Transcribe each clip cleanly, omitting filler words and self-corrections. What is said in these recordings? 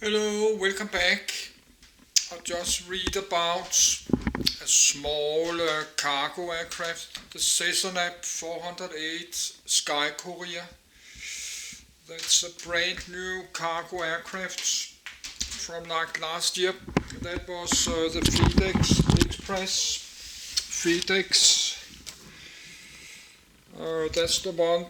Hello, welcome back. I'll just read about a small cargo aircraft, the Cessna 408 Sky Courier. That's a brand new cargo aircraft from like last year. That was the FedEx Express. FedEx, that's the one.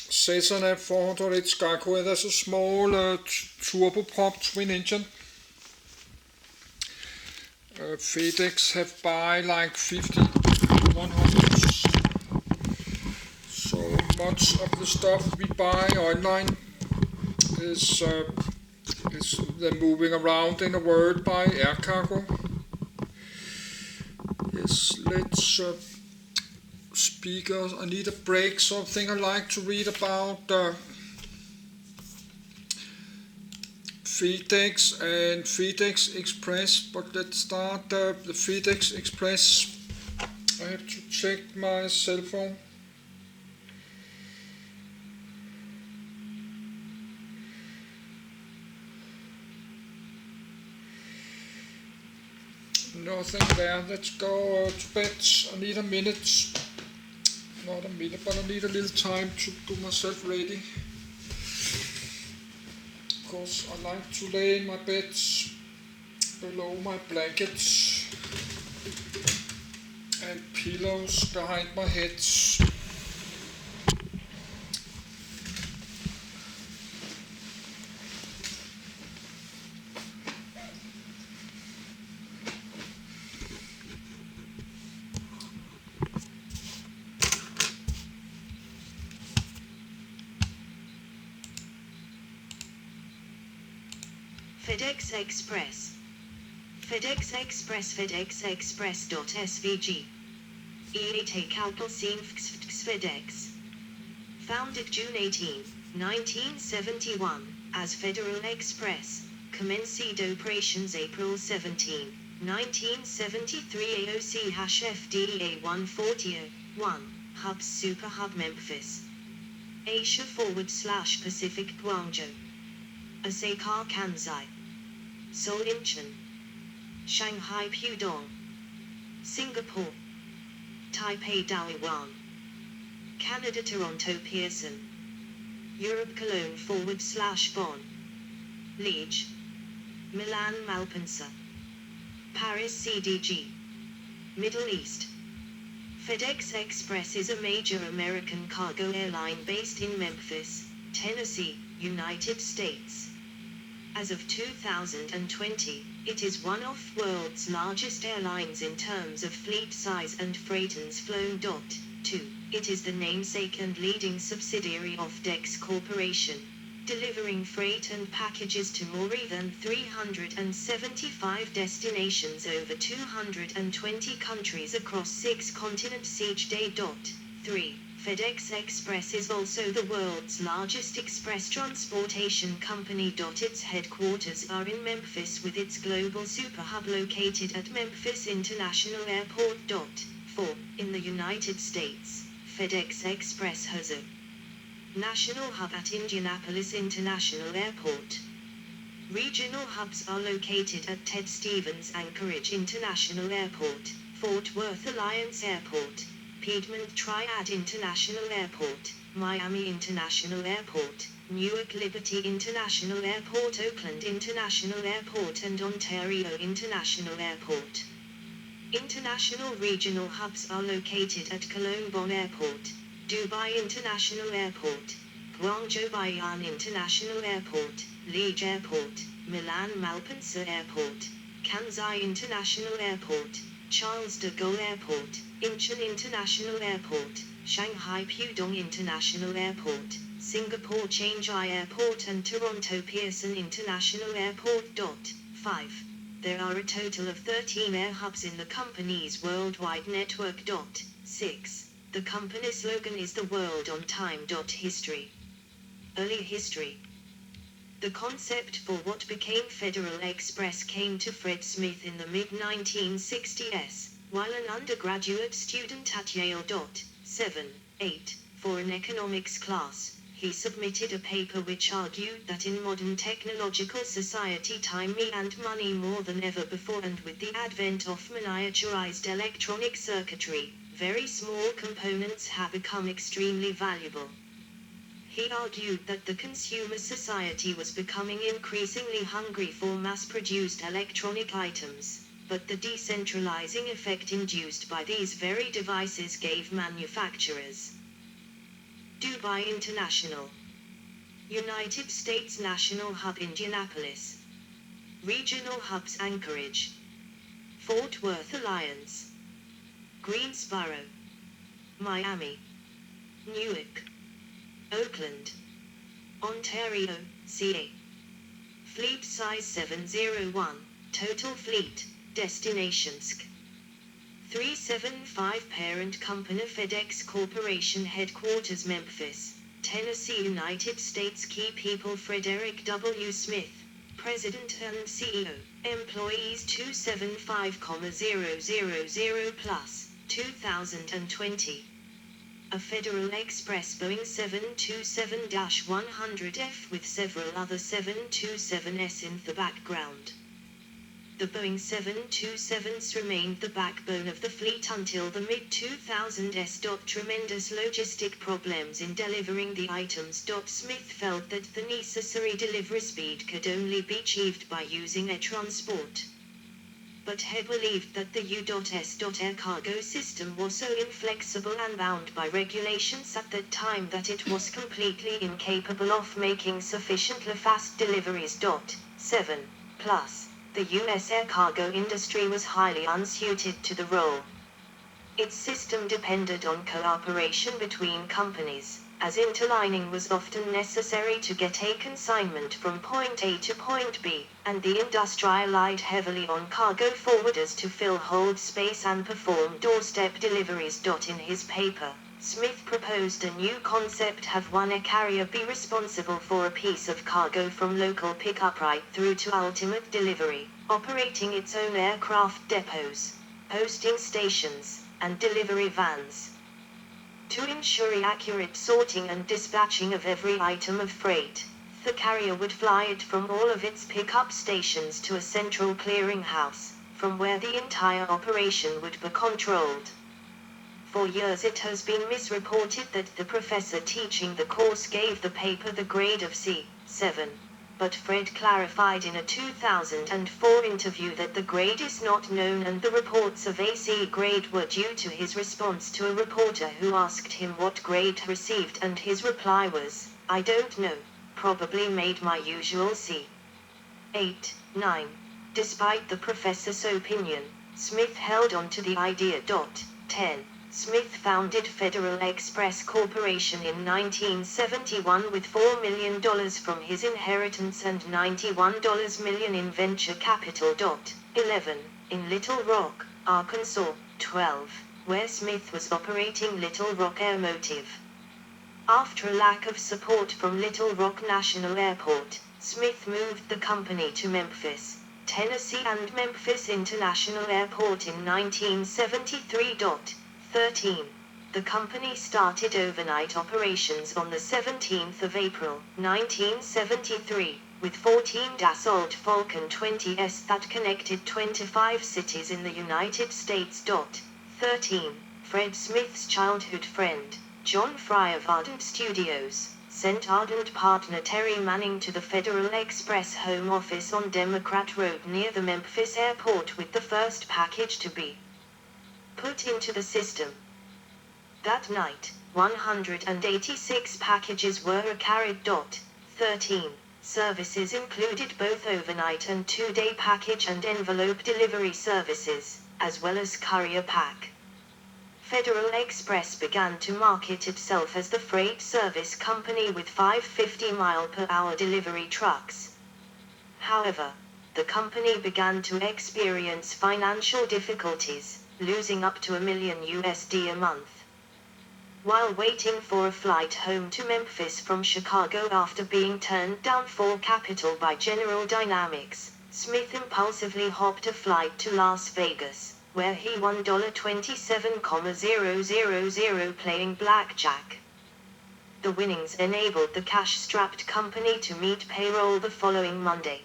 Cessna 408 Sky Courier. There's a small turboprop twin engine. FedEx have buy like 50 100s. So much of the stuff we buy online is they're moving around in the world by air cargo. Yes, let's speakers. I need a break. Something I like to read about FedEx and FedEx Express. But let's start the FedEx Express. I have to check my cell phone. Nothing there. Let's go to bed. I need a minute. Not a minute, but I need a little time to do myself ready. Of course, I like to lay in my bed below my blankets and pillows behind my head. FedEx Express. FedEx Express FedEx EAT Kalpelsin FedEx. Founded June 18, 1971, as Federal Express, commenced operations April 17, 1973 AOC-FDEA 140-1, Hubs Super Hub Memphis. Asia /Pacific Guangzhou. Osaka Kansai. Seoul Incheon. Shanghai Pudong. Singapore. Taipei Dalian. Canada Toronto Pearson. Europe Cologne /Bonn. Liege. Milan Malpensa. Paris CDG. Middle East. FedEx Express is a major American cargo airline based in Memphis, Tennessee, United States. As of 2020, it is one of world's largest airlines in terms of fleet size and freightons flown. 2. It is the namesake and leading subsidiary of FedEx Corporation, delivering freight and packages to more than 375 destinations over 220 countries across 6 continents each day. 3. FedEx Express is also the world's largest express transportation company. Its headquarters are in Memphis with its global superhub located at Memphis International Airport. 4. In the United States, FedEx Express has a national hub at Indianapolis International Airport. Regional hubs are located at Ted Stevens Anchorage International Airport, Fort Worth Alliance Airport, Piedmont Triad International Airport, Miami International Airport, Newark Liberty International Airport, Oakland International Airport and Ontario International Airport. International regional hubs are located at Cologne Bonn Airport, Dubai International Airport, Guangzhou Baiyun International Airport, Liege Airport, Milan Malpensa Airport, Kansai International Airport, Charles de Gaulle Airport, Incheon International Airport, Shanghai Pudong International Airport, Singapore Changi Airport and Toronto Pearson International Airport. 5. There are a total of 13 air hubs in the company's worldwide network. 6. The company slogan is "The World on Time." History. Early history. The concept for what became Federal Express came to Fred Smith in the mid-1960s, while an undergraduate student at Yale. 7. 8. For an economics class, he submitted a paper which argued that in modern technological society time and money more than ever before, and with the advent of miniaturized electronic circuitry, very small components have become extremely valuable. He argued that the consumer society was becoming increasingly hungry for mass-produced electronic items, but the decentralizing effect induced by these very devices gave manufacturers. Dubai International, United States National Hub Indianapolis, Regional Hubs Anchorage, Fort Worth Alliance, Greensboro, Miami, Newark, Oakland, Ontario, CA. Fleet size 701, total fleet, destination SC. 375 Parent company FedEx Corporation Headquarters Memphis, Tennessee, United States. Key people: Frederick W. Smith, President and CEO. Employees 275,000 plus, 2020. A Federal Express Boeing 727-100F with several other 727s in the background. The Boeing 727s remained the backbone of the fleet until the mid-2000s. Tremendous logistic problems in delivering the items. Smith felt that the necessary delivery speed could only be achieved by using air transport. But he believed that the U.S. air cargo system was so inflexible and bound by regulations at that time that it was completely incapable of making sufficiently fast deliveries. 7. Plus, the U.S. air cargo industry was highly unsuited to the role. Its system depended on cooperation between companies, as interlining was often necessary to get a consignment from point A to point B, and the industry relied heavily on cargo forwarders to fill hold space and perform doorstep deliveries. In his paper, Smith proposed a new concept: have one air carrier be responsible for a piece of cargo from local pickup right through to ultimate delivery, operating its own aircraft depots, posting stations, and delivery vans. To ensure accurate sorting and dispatching of every item of freight, the carrier would fly it from all of its pickup stations to a central clearinghouse, from where the entire operation would be controlled. For years it has been misreported that the professor teaching the course gave the paper the grade of C7, but Fred clarified in a 2004 interview that the grade is not known, and the reports of a C grade were due to his response to a reporter who asked him what grade he received, and his reply was, "I don't know, probably made my usual C." 8, 9. Despite the professor's opinion, Smith held on to the idea. 10. Smith founded Federal Express Corporation in 1971 with $4 million from his inheritance and $91 million in venture capital. 11. In Little Rock, Arkansas, 12, where Smith was operating Little Rock Airmotive. After a lack of support from Little Rock National Airport, Smith moved the company to Memphis, Tennessee and Memphis International Airport in 1973. 13. The company started overnight operations on the 17th of April, 1973, with 14 Dassault Falcon 20s that connected 25 cities in the United States. 13. Fred Smith's childhood friend, John Fry of Ardent Studios, sent Ardent partner Terry Manning to the Federal Express home office on Democrat Road near the Memphis airport with the first package to be put into the system. That night, 186 packages were carried. 13. Services included both overnight and two-day package and envelope delivery services, as well as courier pack. Federal Express began to market itself as the freight service company with 550-mile-per-hour delivery trucks. However, the company began to experience financial difficulties, losing up to $1 million a month. While waiting for a flight home to Memphis from Chicago after being turned down for capital by General Dynamics, Smith impulsively hopped a flight to Las Vegas, where he won $27,000 playing blackjack. The winnings enabled the cash-strapped company to meet payroll the following Monday.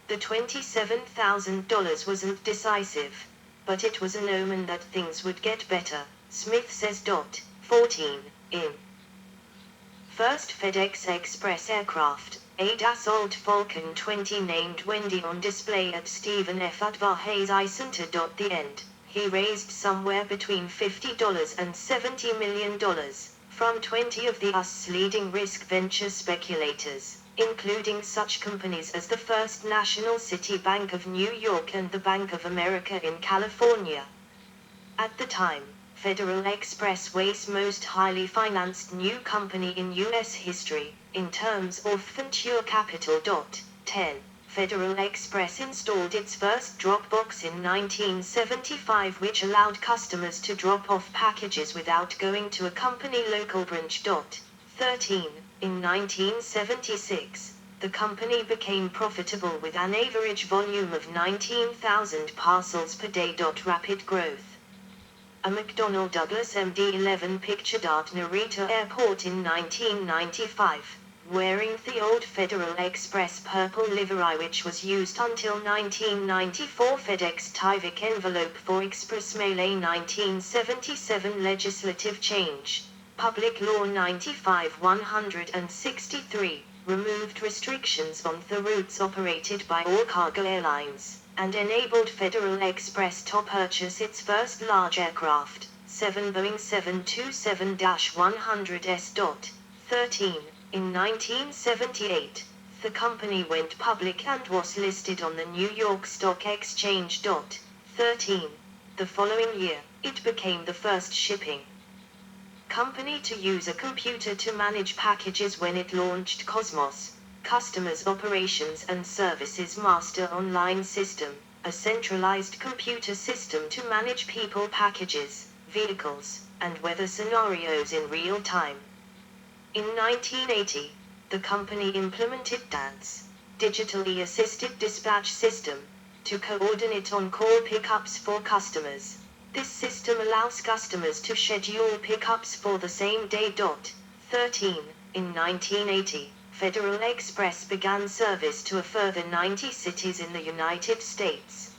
The $27,000 wasn't decisive, but it was an omen that things would get better, Smith says. 14. In first FedEx Express aircraft, a Dassault Falcon 20 named Wendy on display at Stephen F. Advahase Center. The end. He raised somewhere between $50 and $70 million from 20 of the US's leading risk venture speculators, including such companies as the First National City Bank of New York and the Bank of America in California. At the time, Federal Express was most highly financed new company in U.S. history, in terms of venture capital. 10. Federal Express installed its first drop box in 1975, which allowed customers to drop off packages without going to a company local branch. 13. In 1976, the company became profitable with an average volume of 19,000 parcels per day. Rapid growth. A McDonnell Douglas MD-11 pictured at Narita Airport in 1995, wearing the old Federal Express purple livery which was used until 1994. FedEx Tyvek envelope for Express Mail. A 1977 legislative change, Public Law 95-163, removed restrictions on the routes operated by all cargo airlines, and enabled Federal Express to purchase its first large aircraft, 7 Boeing 727-100s. 13. In 1978, the company went public and was listed on the New York Stock Exchange. 13. The following year, it became the first shipping company to use a computer to manage packages when it launched Cosmos, Customers Operations and Services Master Online System, a centralized computer system to manage people, packages, vehicles, and weather scenarios in real time. In 1980, the company implemented DADS, Digitally Assisted Dispatch System, to coordinate on-call pickups for customers. This system allows customers to schedule pickups for the same day. 13. In 1980, Federal Express began service to a further 90 cities in the United States.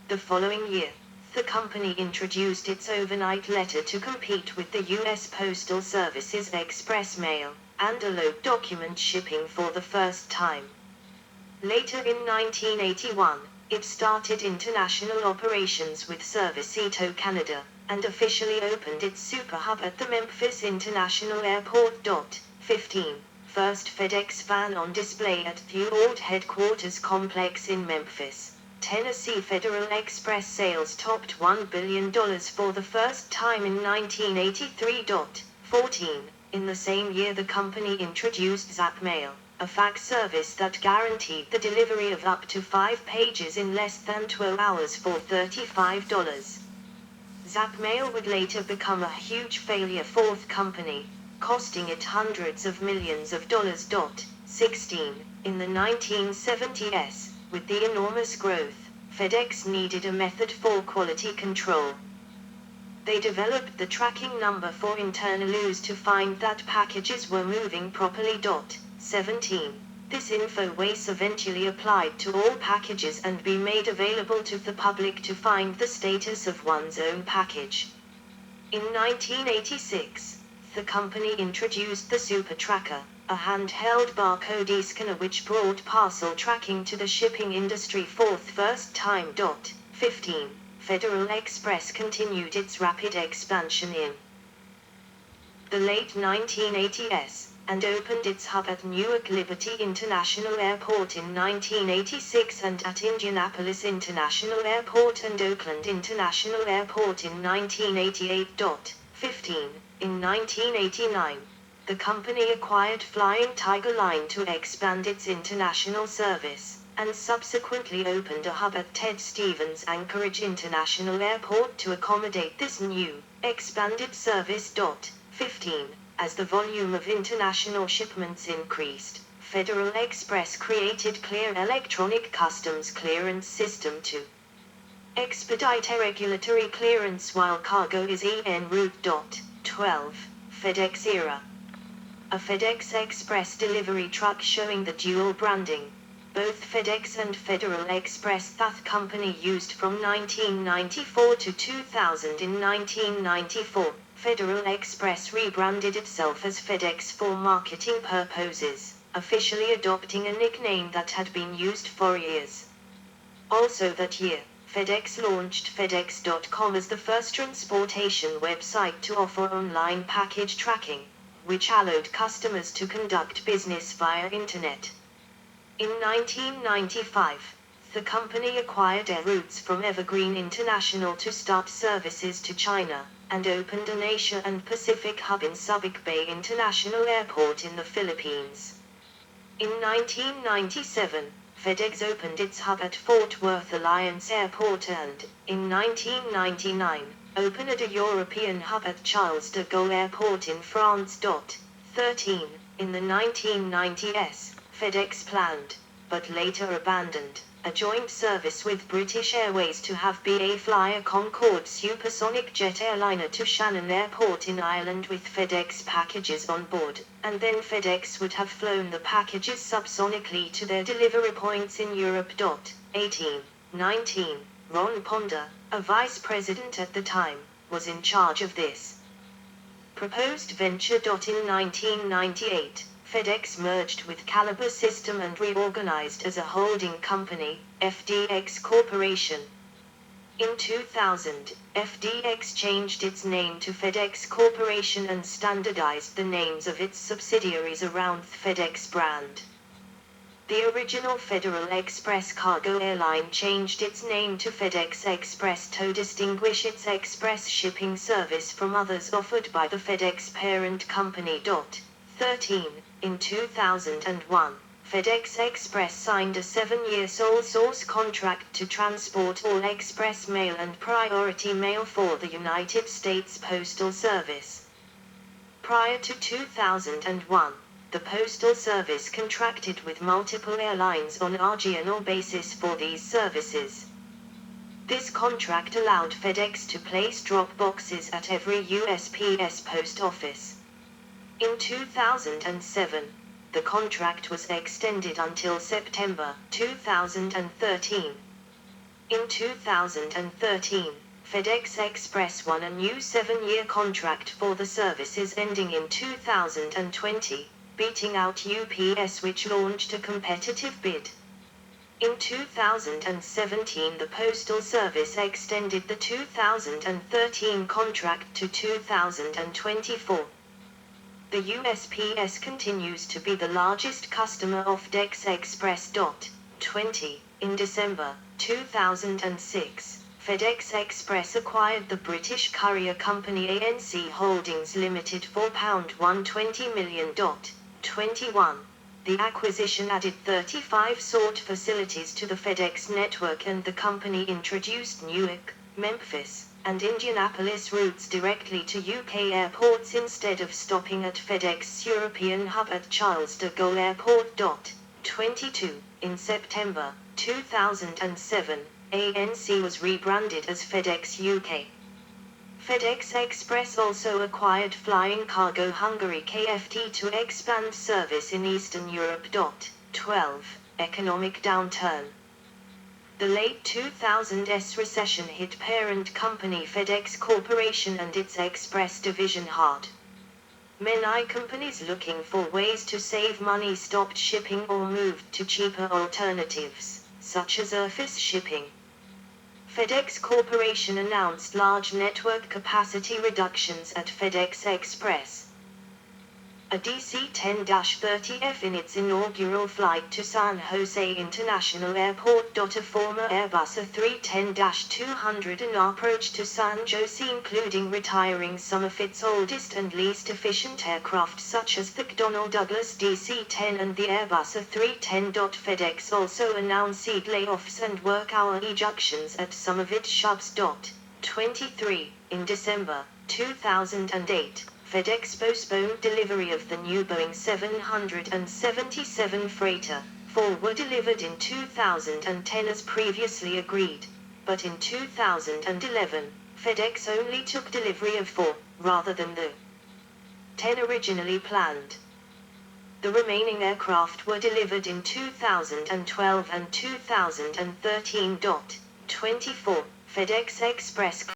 The following year, the company introduced its overnight letter to compete with the U.S. Postal Service's Express Mail, and allowed document shipping for the first time. Later in 1981, it started international operations with service to Canada, and officially opened its super hub at the Memphis International Airport. 15. First FedEx van on display at the old headquarters complex in Memphis, Tennessee. Federal Express sales topped $1 billion for the first time in 1983. 14. In the same year the company introduced Zap Mail, a fax service that guaranteed the delivery of up to 5 pages in less than 12 hours for $35. Zap Mail would later become a huge failure for the company, costing it hundreds of millions of dollars. 16. In the 1970s, with the enormous growth, FedEx needed a method for quality control. They developed the tracking number for internal use to find that packages were moving properly. 17. This info was eventually applied to all packages and be made available to the public to find the status of one's own package. In 1986, the company introduced the Super Tracker, a handheld barcode scanner which brought parcel tracking to the shipping industry for the first time. 15. Federal Express continued its rapid expansion in the late 1980s, and opened its hub at Newark Liberty International Airport in 1986 and at Indianapolis International Airport and Oakland International Airport in 1988. 15. In 1989, the company acquired Flying Tiger Line to expand its international service, and subsequently opened a hub at Ted Stevens Anchorage International Airport to accommodate this new, expanded service. 15. As the volume of international shipments increased, Federal Express created Clear Electronic Customs Clearance System to expedite regulatory clearance while cargo is en route. 12. FedEx era. a FedEx Express delivery truck showing the dual branding. Both FedEx and Federal Express that company used from 1994 to 2000. In 1994, Federal Express rebranded itself as FedEx for marketing purposes, officially adopting a nickname that had been used for years. Also that year, FedEx launched FedEx.com as the first transportation website to offer online package tracking, which allowed customers to conduct business via internet. In 1995, the company acquired air routes from Evergreen International to start services to China, and opened an Asia and Pacific hub in Subic Bay International Airport in the Philippines. In 1997, FedEx opened its hub at Fort Worth Alliance Airport and, in 1999, opened a European hub at Charles de Gaulle Airport in France. 13. In the 1990s, FedEx planned, but later abandoned, a joint service with British Airways to have BA fly a Concorde supersonic jet airliner to Shannon Airport in Ireland with FedEx packages on board, and then FedEx would have flown the packages subsonically to their delivery points in Europe. 18. 19. Ron Ponder, a vice president at the time, was in charge of this proposed venture. In 1998, FedEx merged with Caliber System and reorganized as a holding company, FDX Corporation. In 2000, FDX changed its name to FedEx Corporation and standardized the names of its subsidiaries around the FedEx brand. The original Federal Express cargo airline changed its name to FedEx Express to distinguish its express shipping service from others offered by the FedEx parent company. 13. In 2001, FedEx Express signed a 7-year sole source contract to transport all express mail and priority mail for the United States Postal Service. Prior to 2001, the Postal Service contracted with multiple airlines on a regional basis for these services. This contract allowed FedEx to place drop boxes at every USPS post office. In 2007, the contract was extended until September 2013. In 2013, FedEx Express won a new 7-year contract for the services ending in 2020, beating out UPS, which launched a competitive bid. In 2017, the Postal Service extended the 2013 contract to 2024. The USPS continues to be the largest customer of FedEx Express. 20. In December 2006, FedEx Express acquired the British courier company ANC Holdings Limited for £120 million. 21. The acquisition added 35 sort facilities to the FedEx network, and the company introduced Newark, Memphis, and Indianapolis routes directly to UK airports instead of stopping at FedEx's European hub at Charles de Gaulle Airport. 22. In September 2007, ANC was rebranded as FedEx UK. FedEx Express also acquired Flying Cargo Hungary KFT to expand service in Eastern Europe. 12. Economic downturn. The late 2000s recession hit parent company FedEx Corporation and its Express division hard. Many companies looking for ways to save money stopped shipping or moved to cheaper alternatives, such as surface shipping. FedEx Corporation announced large network capacity reductions at FedEx Express. A DC-10-30F in its inaugural flight to San Jose International Airport. A former Airbus A310-200 an approach to San Jose, including retiring some of its oldest and least efficient aircraft such as the McDonnell Douglas DC-10 and the Airbus A310. FedEx also announced layoffs and work hour reductions at some of its shops. 23. In December 2008, FedEx postponed delivery of the new Boeing 777 freighter, 4 were delivered in 2010 as previously agreed, but in 2011, FedEx only took delivery of 4, rather than the 10 originally planned. The remaining aircraft were delivered in 2012 and 2013. 24. FedEx Express